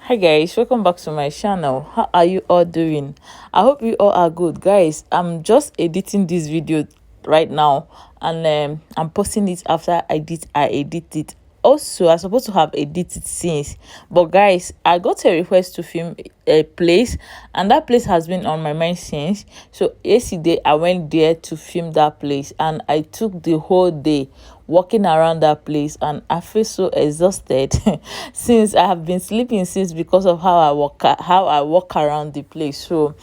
Hi guys, welcome back to my channel. How are you all doing? I hope you all are good. Guys, I'm just editing this video right now, and I'm posting it after I edit it. Also, I'm supposed to have edited since, but guys, I got a request to film a place, and that place has been on my mind since. So yesterday I went there to film that place, and I took the whole day walking around that place, and I feel so exhausted since I have been sleeping since because of how I walk around the place. So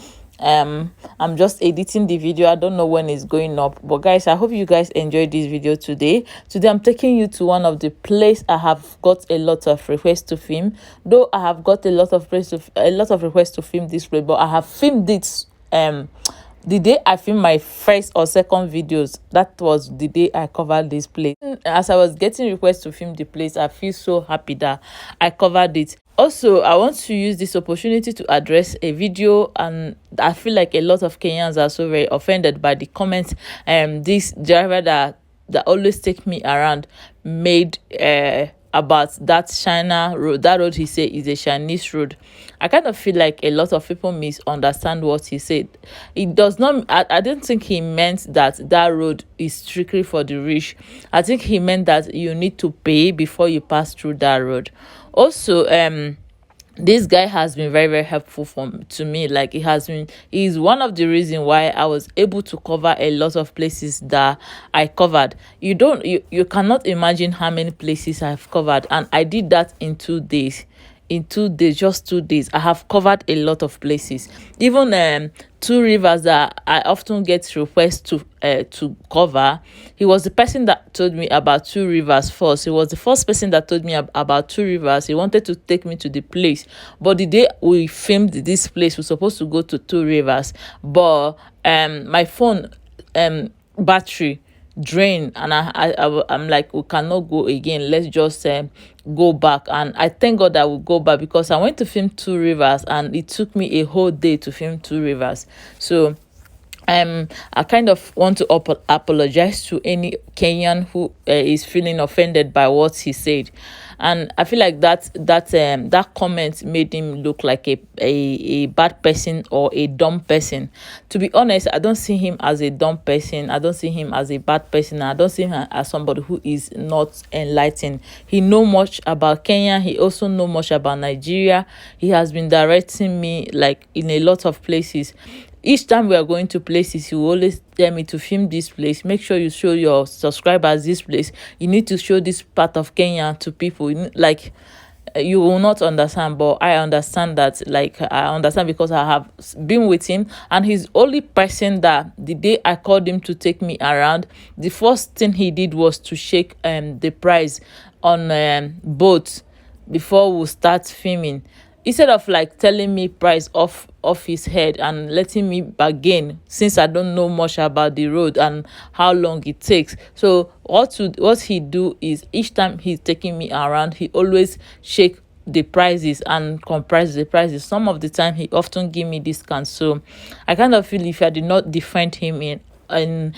I'm just editing the video. I don't know when it's going up, but guys, I hope you guys enjoyed this video today. I'm taking you to one of the place I have got a lot of requests to film. Though I have got a lot of requests to film this place, but I have filmed it the day I filmed my first or second videos. That was the day I covered this place. As I was getting requests to film the place, I feel so happy that I covered it. Also, I want to use this opportunity to address a video, and I feel like a lot of Kenyans are so very offended by the comments this driver that always take me around made about that China road. That road he said is a Chinese road. I kind of feel like a lot of people misunderstand what he said. It does not, I don't think he meant that that road is strictly for the rich. I think he meant that you need to pay before you pass through that road. Also, this guy has been very very helpful to me. Like, he's one of the reason why I was able to cover a lot of places that I covered. You cannot imagine how many places I've covered, and I did that in 2 days. In 2 days, just 2 days, I have covered a lot of places. Even two rivers that I often get requests to cover. He was the person that told me about two rivers first. He was the first person that told me about two rivers. He wanted to take me to the place, but the day we filmed this place, we're supposed to go to two rivers, but my phone battery drain, and I'm like, we cannot go again, let's just go back. And I thank God that we go back, because I went to film two rivers and it took me a whole day to film two rivers. So I kind of want to apologize to any Kenyan who is feeling offended by what he said. And I feel like that comment made him look like a bad person or a dumb person. To be honest, I don't see him as a dumb person. I don't see him as a bad person. I don't see him as somebody who is not enlightened. He know much about Kenya. He also know much about Nigeria. He has been directing me like in a lot of places. Each time we are going to places, he will always tell me to film this place. Make sure you show your subscribers this place. You need to show this part of Kenya to people. You will not understand, but I understand that. Like, I understand because I have been with him, and he's only person that the day I called him to take me around, the first thing he did was to shake the price on boats before we start filming. Instead of like telling me price off his head and letting me bargain, since I don't know much about the road and how long it takes. So what he do is, each time he's taking me around, he always shake the prices and comprise the prices. Some of the time he often give me discounts. So I kind of feel, if I did not defend him in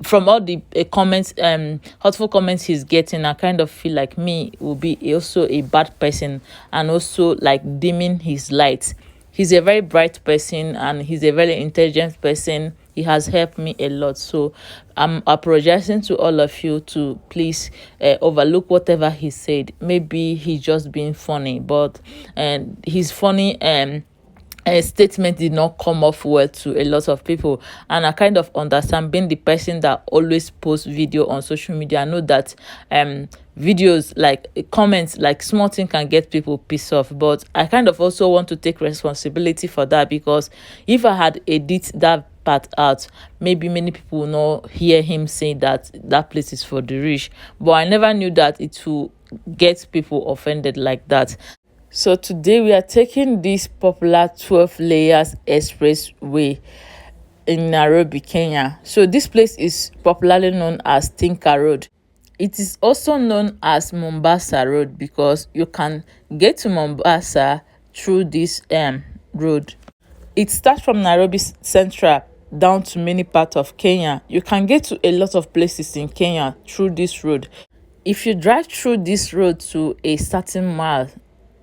from all the comments, hurtful comments he's getting, I kind of feel like me will be also a bad person, and also like dimming his light. He's a very bright person, and he's a very intelligent person. He has helped me a lot. So I'm apologizing to all of you to please overlook whatever he said. Maybe he's just being funny, but he's funny. A statement did not come off well to a lot of people, and I kind of understand. Being the person that always posts video on social media, I know that videos, like comments, like small thing can get people pissed off, but I kind of also want to take responsibility for that, because if I had edit that part out, maybe many people will not hear him saying that that place is for the rich. But I never knew that it will get people offended like that. So today we are taking this popular 12 layers expressway in Nairobi, Kenya. So this place is popularly known as Tinka Road. It is also known as Mombasa Road, because you can get to Mombasa through this road. It starts from Nairobi Central down to many parts of Kenya. You can get to a lot of places in Kenya through this road. If you drive through this road to a certain mile,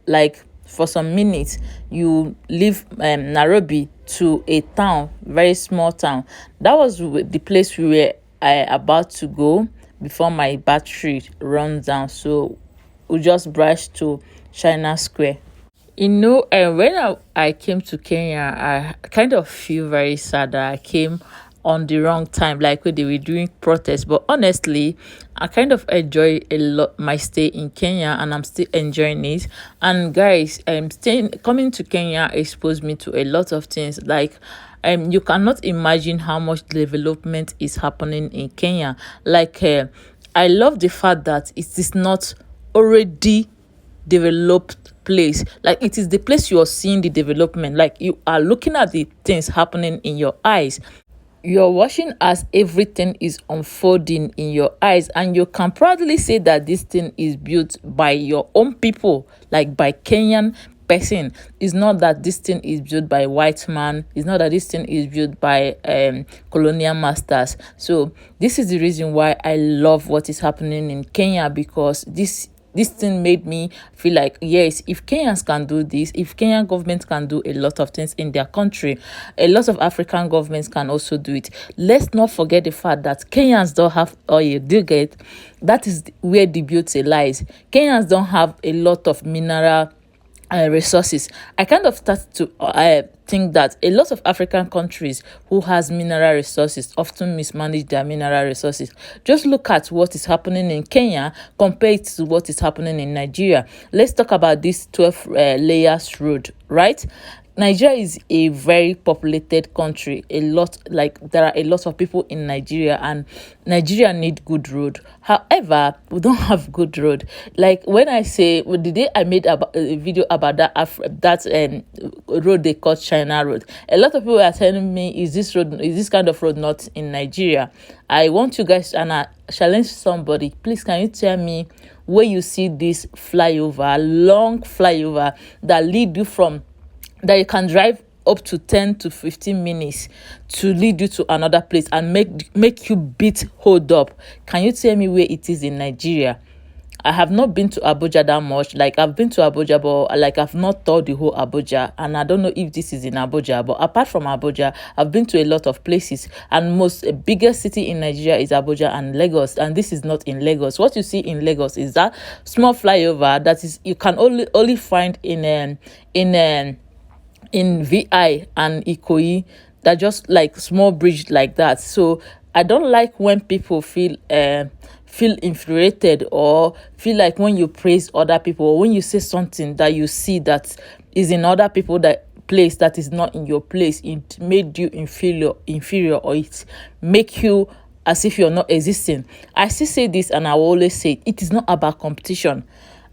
like for some minutes, you leave Nairobi to a town, very small town. That was the place we were about to go before my battery runs down. So we just brushed to China Square. When I came to Kenya, I kind of feel very sad that I came on the wrong time, like when they were doing protests. But honestly, I kind of enjoy a lot my stay in Kenya, and I'm still enjoying it. And guys, coming to Kenya exposed me to a lot of things. Like, you cannot imagine how much development is happening in Kenya. Like, I love the fact that it is not already developed place. Like, it is the place you are seeing the development. Like, you are looking at the things happening in your eyes. You're watching as everything is unfolding in your eyes, and you can proudly say that this thing is built by your own people, like by Kenyan person. It's not that this thing is built by white man. It's not that this thing is built by colonial masters. So this is the reason why I love what is happening in Kenya, because this thing made me feel like, yes, if Kenyans can do this, if Kenyan government can do a lot of things in their country, a lot of African governments can also do it. Let's not forget the fact that Kenyans don't have oil. Do you get? That is where the beauty lies. Kenyans don't have a lot of mineral resources. I kind of start to think that a lot of African countries who has mineral resources often mismanage their mineral resources. Just look at what is happening in Kenya compared to what is happening in Nigeria. Let's talk about this 12 layers road, right? Nigeria is a very populated country. There are a lot of people in Nigeria, and Nigeria need good road. However, we don't have good road. Like, when I say, the day I made a video about that road they call China Road, a lot of people are telling me, is this kind of road not in Nigeria? I want you guys, and I challenge somebody, please, can you tell me where you see this flyover, long flyover that lead you that you can drive up to 10 to 15 minutes to lead you to another place and make you beat hold up? Can you tell me where it is in Nigeria? I have not been to Abuja that much. Like, I've been to Abuja, but like, I've not toured the whole Abuja, and I don't know if this is in Abuja. But apart from Abuja, I've been to a lot of places, and most biggest city in Nigeria is Abuja and Lagos, and this is not in Lagos. What you see in Lagos is that small flyover that is you can only find in VI and Ikoyi, that just like small bridge like that. So I don't like when people feel infuriated, or feel like when you praise other people, or when you say something that you see that is in other people that place that is not in your place, it made you inferior, or it make you as if you're not existing. I still say this, and I will always say it is not about competition.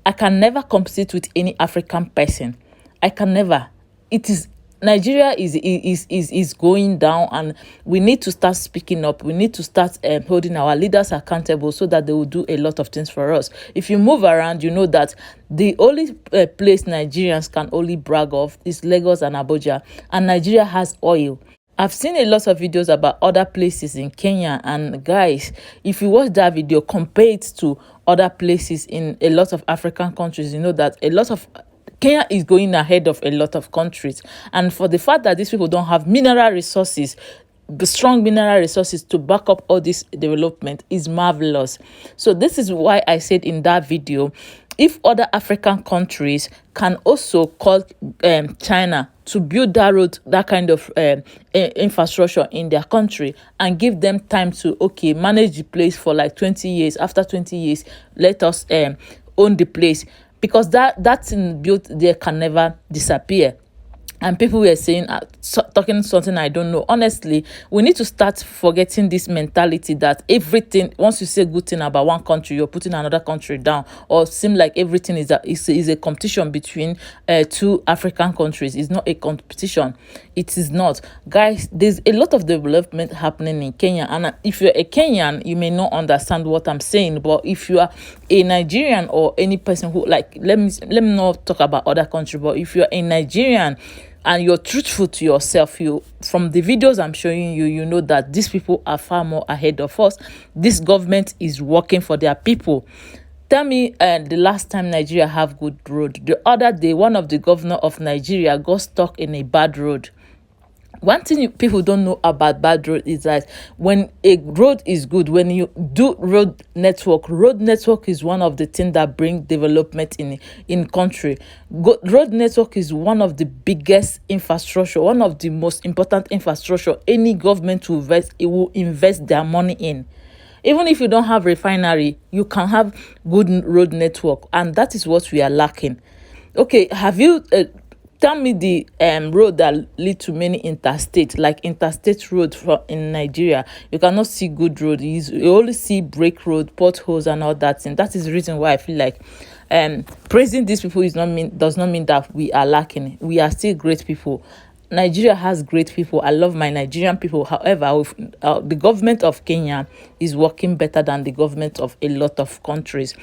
I can never compete with any African person. I can never. It is Nigeria is going down, and we need to start speaking up. We need to start holding our leaders accountable, so that they will do a lot of things for us. If you move around, you know that the only place Nigerians can only brag of is Lagos and Abuja, and Nigeria has oil. I've seen a lot of videos about other places in Kenya, and guys, if you watch that video, compare it to other places in a lot of African countries, you know that a lot of Kenya is going ahead of a lot of countries. And for the fact that these people don't have mineral resources, the strong mineral resources to back up all this development, is marvelous. So this is why I said in that video, if other African countries can also call China to build that road, that kind of infrastructure in their country, and give them time to manage the place for like 20 years. After 20 years, let us own the place, because that thing built there can never disappear. And people were saying, talking something I don't know. Honestly, we need to start forgetting this mentality that everything, once you say good thing about one country, you're putting another country down, or seem like everything is a competition between two African countries. It's not a competition. It is not. Guys, there's a lot of development happening in Kenya. And if you're a Kenyan, you may not understand what I'm saying. But if you are a Nigerian, or any person who, like, let me not talk about other countries, but if you're a Nigerian, and you're truthful to yourself, from the videos I'm showing you, you know that these people are far more ahead of us. This government is working for their people. Tell me the last time Nigeria have good road. The other day, one of the governor of Nigeria got stuck in a bad road. One thing people don't know about bad road is that when a road is good, when you do road network is one of the things that bring development in country. Road network is one of the biggest infrastructure, one of the most important infrastructure any government will invest their money in. Even if you don't have refinery, you can have good road network, and that is what we are lacking. Okay, have you tell me the road that lead to many interstate, like interstate road in Nigeria? You cannot see good road. You only see break road, potholes, and all that. And that is the reason why I feel like praising these people does not mean that we are lacking. We are still great people. Nigeria has great people. I love my Nigerian people. However, the government of Kenya is working better than the government of a lot of countries.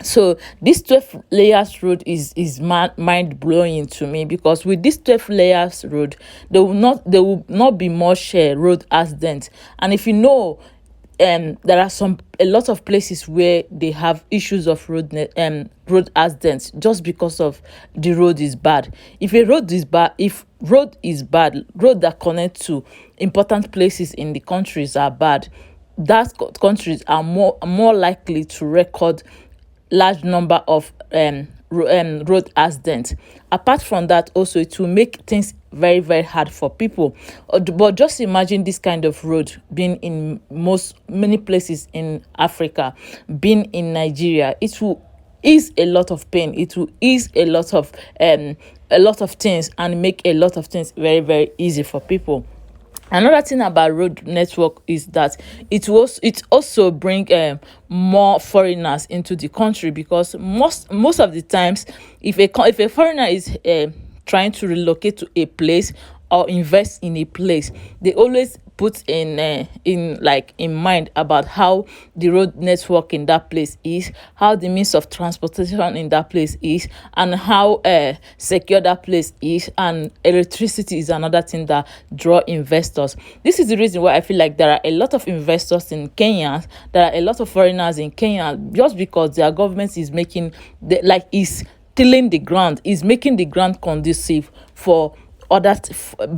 So this 12 layers road is mind blowing to me, because with this 12 layers road, there will not be much road accidents. And if you know, there are a lot of places where they have issues of road accidents just because of the road is bad. If road is bad, road that connect to important places in the countries are bad, that countries are more likely to record large number of road accidents. Apart from that, also it will make things very, very hard for people. But just imagine this kind of road being in many places in Africa, being in Nigeria. It will ease a lot of pain. It will ease a lot of things, and make a lot of things very, very easy for people. Another thing about road network is that it also bring more foreigners into the country, because most of the times, if a foreigner is trying to relocate to a place or invest in a place, they always put in mind about how the road network in that place is, how the means of transportation in that place is, and how secure that place is. And electricity is another thing that draw investors. This is the reason why I feel like there are a lot of investors in Kenya, there are a lot of foreigners in Kenya, just because their government is is tilling the ground, is making the ground conducive for other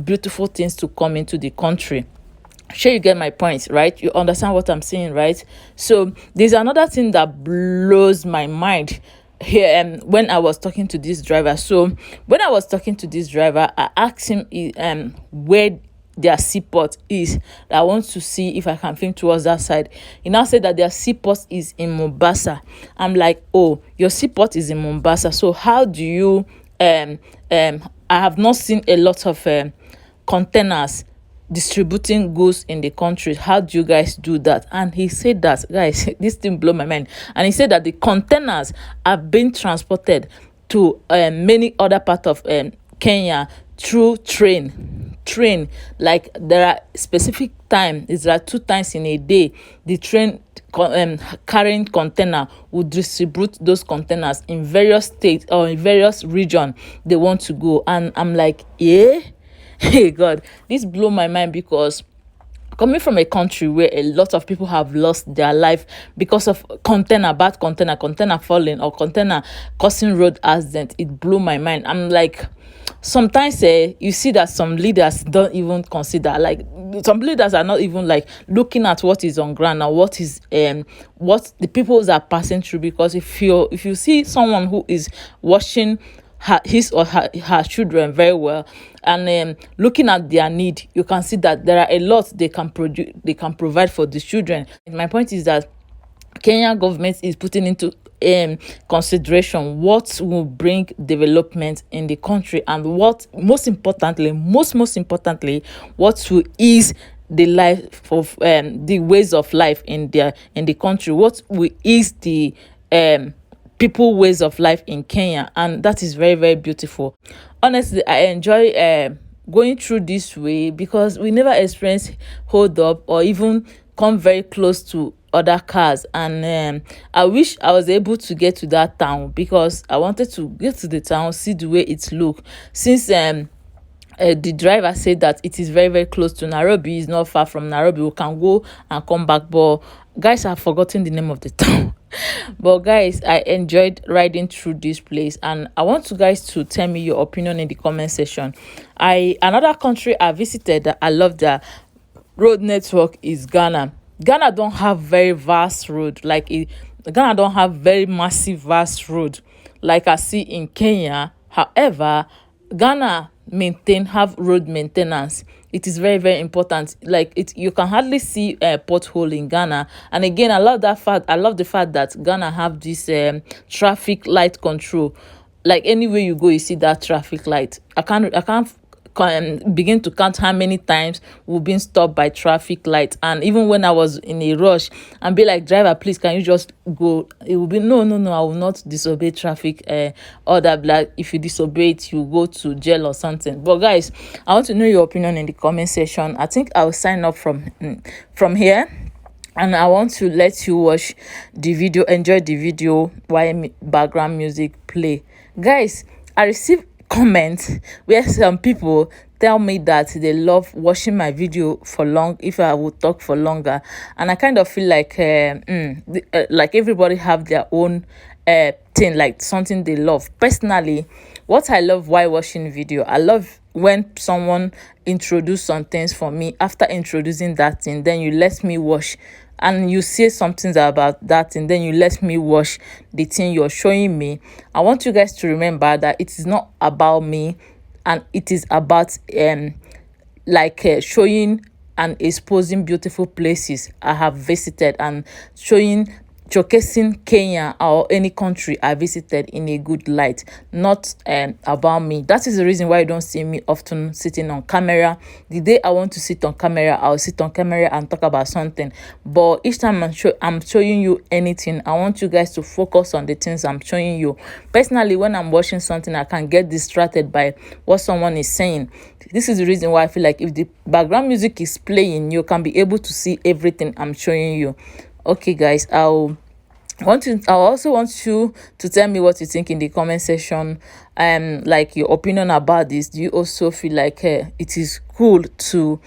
beautiful things to come into the country. Sure, you get my point, right? You understand what I'm saying, right? So there's another thing that blows my mind here. When I was talking to this driver, I asked him where their seaport is. I want to see if I can film towards that side. He now said that their seaport is in Mombasa. I'm like, oh, your seaport is in Mombasa, so how do you I have not seen a lot of containers distributing goods in the country. How do you guys do that? And he said that, guys, this thing blew my mind. And he said that the containers are being transported to many other parts of Kenya through train. Like, there are specific time, is that 2 times in a day the train carrying container will distribute those containers in various states or in various region they want to go. And I'm like, yeah. Hey God, this blew my mind, because coming from a country where a lot of people have lost their life because of bad container falling, or container causing road accident, it blew my mind. I'm like, sometimes you see that some leaders don't even consider, like, some leaders are not even like looking at what is on ground and what the people are passing through. Because if you see someone who is watching his or her children very well, and looking at their need, you can see that there are a lot they can provide for the children. And my point is that Kenya government is putting into consideration what will bring development in the country, and what most importantly, what will ease the life of the ways of life in the country, what will ease the people ways of life in Kenya. And that is very, very beautiful. Honestly, I enjoy going through this way, because we never experience hold up or even come very close to other cars. And I wish I was able to get to that town, because I wanted to get to the town, see the way it look, since the driver said that it is very, very close to Nairobi. It's not far from Nairobi. We can go and come back. But guys, I've forgotten the name of the town. But guys, I enjoyed riding through this place, and I want you guys to tell me your opinion in the comment section. Another country I visited that I love their road network is Ghana. Ghana don't have very vast road, like Ghana don't have very massive vast road like I see in Kenya. However, Ghana have road maintenance. It is very, very important. Like it, you can hardly see a pothole in Ghana. And again, I love that fact. I love the fact that Ghana have this traffic light control. Like anywhere you go, you see that traffic light. I can't begin to count how many times we've been stopped by traffic light. And even when I was in a rush and be like, driver, please, can you just go? It will be no, no, no, I will not disobey traffic order. Like if you disobey it, you go to jail or something. But guys, I want to know your opinion in the comment section. I think I'll sign up from here, and I want to let you watch the video, enjoy the video while background music play. Guys, I received comments where some people tell me that they love watching my video for long if I would talk for longer, and I kind of feel like like everybody have their own thing, like something they love. Personally, what I love while watching video, I love when someone introduce some things for me. After introducing that thing, then you let me watch, and you say something about that, and then you let me watch the thing you're showing me. I want you guys to remember that it is not about me, and it is about showing and exposing beautiful places I have visited, and showcasing Kenya or any country I visited in a good light, not about me. That is the reason why you don't see me often sitting on camera. The day I want to sit on camera, I'll sit on camera and talk about something. But each time I'm showing you anything, I want you guys to focus on the things I'm showing you. Personally, when I'm watching something, I can get distracted by what someone is saying. This is the reason why I feel like if the background music is playing, you can be able to see everything I'm showing you. Okay, guys, I also want you to tell me what you think in the comment section. Like your opinion about this. Do you also feel like it is cool to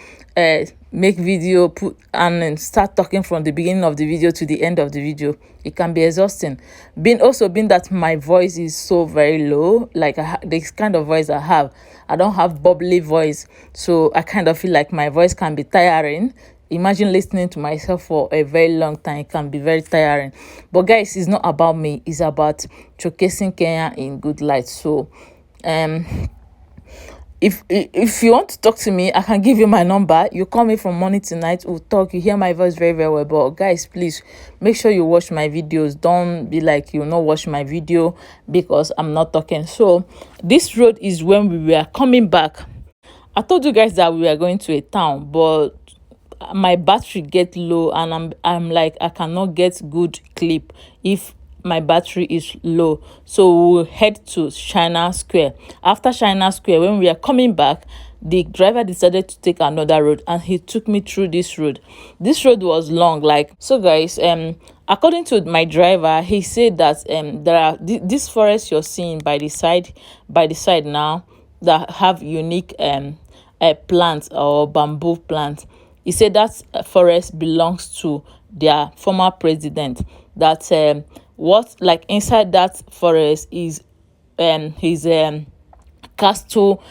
make video, put and then start talking from the beginning of the video to the end of the video? It can be exhausting. Being that my voice is so very low, like this kind of voice I don't have bubbly voice, so I kind of feel like my voice can be tiring. Imagine listening to myself for a very long time. It can be very tiring. But guys, it's not about me, it's about showcasing Kenya in good light. So if you want to talk to me, I can give you my number. You call me from morning to night, we'll talk. You hear my voice very, very well. But guys, please make sure you watch my videos. Don't be like you not watch my video because I'm not talking. So this road is when we were coming back. I told you guys that we were going to a town, but my battery get low, and I'm like, I cannot get good clip if my battery is low. So we'll head to China Square. After China Square, when we are coming back, the driver decided to take another road, and he took me through this road. This road was long. Like, so guys, according to my driver, he said that there are this forest you're seeing by the side now that have unique plants or bamboo plants. He said that forest belongs to their former president. That what like inside that forest is his castle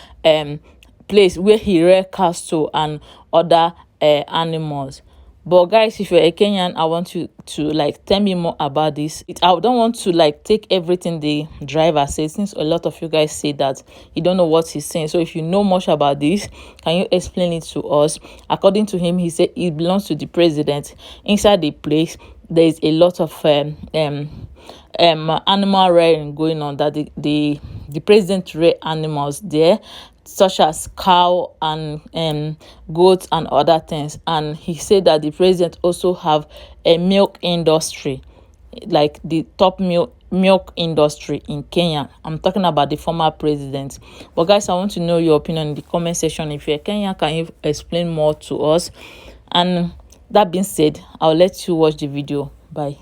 place where he rear cattle and other animals. But guys, if you're a Kenyan, I want you to like tell me more about this. I don't want to like take everything the driver says, since a lot of you guys say that you don't know what he's saying. So if you know much about this, can you explain it to us? According to him, he said it belongs to the president. Inside the place, there is a lot of animal rearing going on, that the president rear animals there, such as cow and goats and other things. And he said that the president also have a milk industry, like the top milk industry in Kenya. I'm talking about the former president. But guys, I want to know your opinion in the comment section. If you're Kenyan, can you explain more to us? And that being said, I'll let you watch the video. Bye.